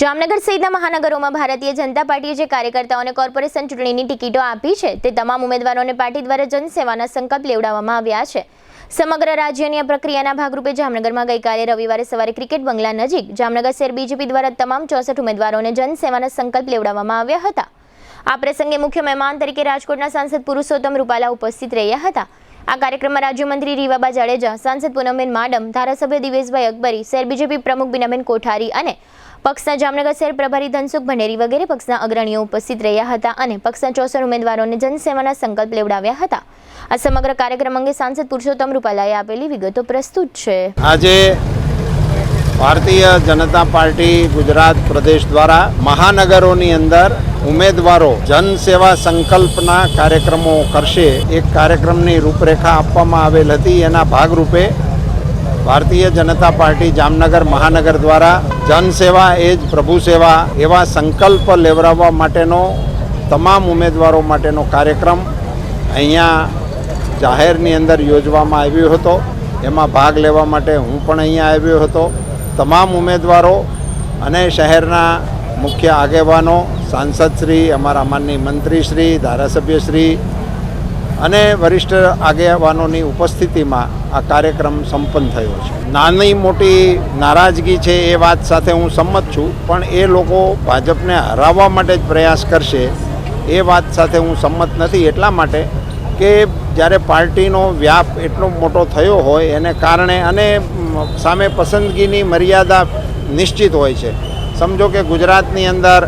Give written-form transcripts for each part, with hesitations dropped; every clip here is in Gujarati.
જામનગર સહિતના મહાનગરોમાં ભારતીય જનતા પાર્ટીએ જે કાર્યકર્તાઓને કોર્પોરેશન ચૂંટણીની ટિકિટો આપી છે તે તમામ ઉમેદવારોને પાર્ટી દ્વારા જનસેવાના સંકલ્પ લેવડાવવામાં આવ્યા છે। સમગ્ર રાજ્યની આ પ્રક્રિયાના ભાગરૂપે જામનગરમાં ગઈકાલે રવિવારે સવારે ક્રિકેટ બંગલા નજીક જામનગર શહેર બીજેપી દ્વારા તમામ 64 ઉમેદવારોને જનસેવાના સંકલ્પ લેવડાવવામાં આવ્યા હતા। આ પ્રસંગે મુખ્ય મહેમાન તરીકે રાજકોટના સાંસદ પુરુષોત્તમ રૂપાલા ઉપસ્થિત રહ્યા હતા। આ કાર્યક્રમમાં રાજ્યમંત્રી રીવાબા જાડેજા, સાંસદ પૂનમબેન માડમ, ધારાસભ્ય દિવેશભાઈ અકબરી, શહેર બીજેપી પ્રમુખ બીનાબેન કોઠારી અને પક્ષના જામનગર શહેર પ્રભારી ધનસુખ ભંડેરી વગેરે પક્ષના અગ્રણીઓ ઉપસ્થિત રહ્યા હતા અને પક્ષના 64 ઉમેદવારોને જનસેવાના સંકલ્પ લેવડાવ્યા હતા। આ સમગ્ર કાર્યક્રમ અંગે સાંસદ પુરુષોત્તમ રૂપાલાએ આપેલી વિગતો પ્રસ્તુત છે। આજે ભારતીય જનતા પાર્ટી ગુજરાત પ્રદેશ દ્વારા મહાનગરોની અંદર ઉમેદવારો જનસેવા સંકલ્પના કાર્યક્રમો કરશે। એક કાર્યક્રમની રૂપરેખા આપવામાં આવેલ હતી। એના ભાગરૂપે ભારતીય જનતા પાર્ટી જામનગર મહાનગર દ્વારા જનસેવા એ જ પ્રભુ સેવા એવા સંકલ્પ લેવડાવવા માટેનો તમામ ઉમેદવારો માટેનો કાર્યક્રમ અહીંયા જાહેરની અંદર યોજવામાં આવ્યો હતો। એમાં ભાગ લેવા માટે હું પણ અહીંયા આવ્યો હતો। તમામ ઉમેદવારો અને શહેરના મુખ્ય આગેવાનો, સાંસદશ્રી, અમારા માનનીય મંત્રીશ્રી, ધારાસભ્યશ્રી અને વરિષ્ઠ આગેવાનોની ઉપસ્થિતિમાં આ કાર્યક્રમ સંપન્ન થયો છે। નાની મોટી નારાજગી છે એ વાત સાથે હું સંમત છું, પણ એ લોકો ભાજપને હરાવવા માટે જ પ્રયાસ કરશે એ વાત સાથે હું સંમત નથી। એટલા માટે કે જ્યારે પાર્ટીનો વ્યાપ એટલો મોટો થયો હોય એને કારણે અને સામે પસંદગીની મર્યાદા નિશ્ચિત હોય છે। સમજો કે ગુજરાતની અંદર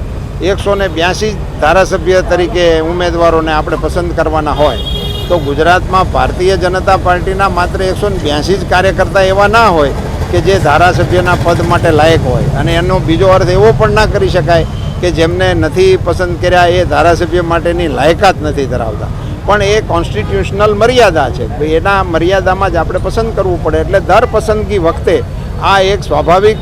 182 ધારાસભ્ય તરીકે ઉમેદવારોને આપણે પસંદ કરવાના હોય તો ગુજરાતમાં ભારતીય જનતા પાર્ટીના માત્ર 182 જ કાર્યકર્તા એવા ના હોય કે જે ધારાસભ્યના પદ માટે લાયક હોય। અને એનો બીજો અર્થ એવો પણ ના કરી શકાય કે જેમને નથી પસંદ કર્યા એ ધારાસભ્ય માટેની લાયકાત નથી ધરાવતા, પણ એ કોન્સ્ટિટ્યુશનલ મર્યાદા છે। એના મર્યાદામાં જ આપણે પસંદ કરવું પડે। એટલે દર પસંદગી વખતે આ એક સ્વાભાવિક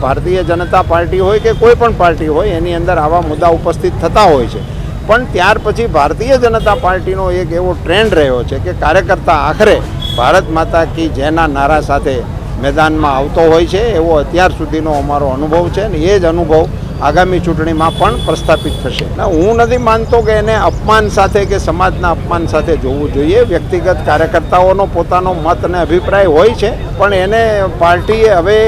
ભારતીય જનતા પાર્ટી હોય કે કોઈ પણ પાર્ટી હોય એની અંદર આવા મુદ્દા ઉપસ્થિત થતા હોય છે। પણ ત્યાર પછી ભારતીય જનતા પાર્ટીનો એક એવો ટ્રેન્ડ રહ્યો છે કે કાર્યકર્તા આખરે ભારત માતા કી જયના નારા સાથે મેદાનમાં આવતો હોય છે। એવો અત્યાર સુધીનો અમારો અનુભવ છે ને એ જ અનુભવ આગામી ચૂંટણીમાં પણ પ્રસ્થાપિત થશે। હું નથી માનતો કે એને અપમાન સાથે કે સમાજના અપમાન સાથે જોવું જોઈએ। વ્યક્તિગત કાર્યકર્તાઓનો પોતાનો મત અને અભિપ્રાય હોય છે, પણ એને પાર્ટીએ હવે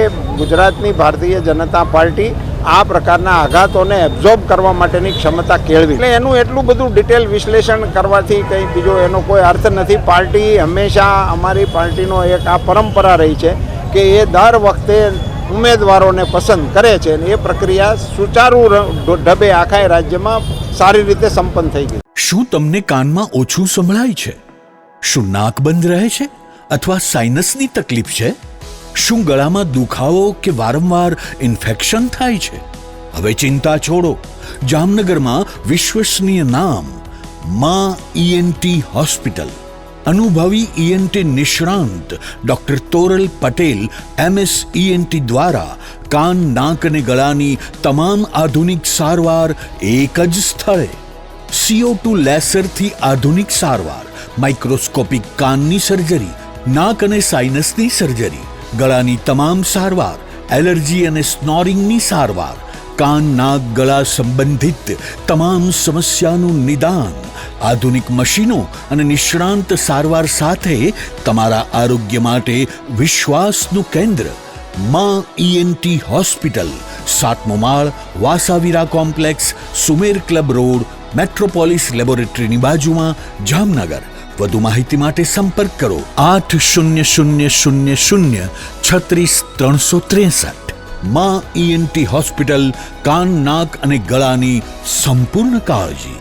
ગુજરાતની ભારતીય જનતા પાર્ટી આ પ્રકારના આઘાતોને એબ્ઝોર્બ કરવા માટેની ક્ષમતા કેળવી। એટલે એનું એટલું બધું ડિટેલ વિશ્લેષણ કરવાથી કંઈ બીજો એનો કોઈ અર્થ નથી। પાર્ટી હંમેશા અમારી પાર્ટીનો એક આ પરંપરા રહી છે કે એ દર વખતે ઉમેદવારોને પસંદ કરે છે અને એ પ્રક્રિયા સુચારુ ઢબે આખા રાજ્યમાં સારી રીતે સંપન્ન થઈ ગઈ। શું તમને કાનમાં ઓછું સંભળાય છે? શું નાક બંધ રહે છે અથવા સાઇનસની તકલીફ છે? શું ગળામાં દુખાવો કે વારંવાર ઇન્ફેક્શન થાય છે? હવે ચિંતા છોડો। જામનગરમાં વિશ્વસનીય નામ માં ઈએનટી હોસ્પિટલ, અનુભવી ઈએનટી નિષ્ણાંત doctor Toral Patel MS ENT દ્વારા કાન, નાક અને ગળાની તમામ આધુનિક સારવાર એક જ સ્થળે। CO2 લેસરથી આધુનિક સારવાર, માઇક્રોસ્કોપિક કાનની સર્જરી, નાક અને સાઇનસની સર્જરી, ગળાની તમામ સારવાર, એલર્જી અને સ્નોરિંગની સારવાર, કાન, નાક, ગળા સંબંધિત તમામ સમસ્યાનું નિદાન, આધુનિક મશીનો અને નિષ્ણાંત સારવાર સાથે તમારા આરોગ્ય માટે વિશ્વાસનું કેન્દ્ર માં ઈએનટી હોસ્પિટલ, 7મો માળ, વાસાવીરા કોમ્પ્લેક્સ, સુમેર ક્લબ રોડ, મેટ્રોપોલિસ લેબોરેટરીની બાજુમાં, જામનગર। વધુ માહિતી માટે સંપર્ક કરો 8000 36363। માં ઈએનટી હોસ્પિટલ, કાન, નાક અને ગળાની સંપૂર્ણ કાળજી।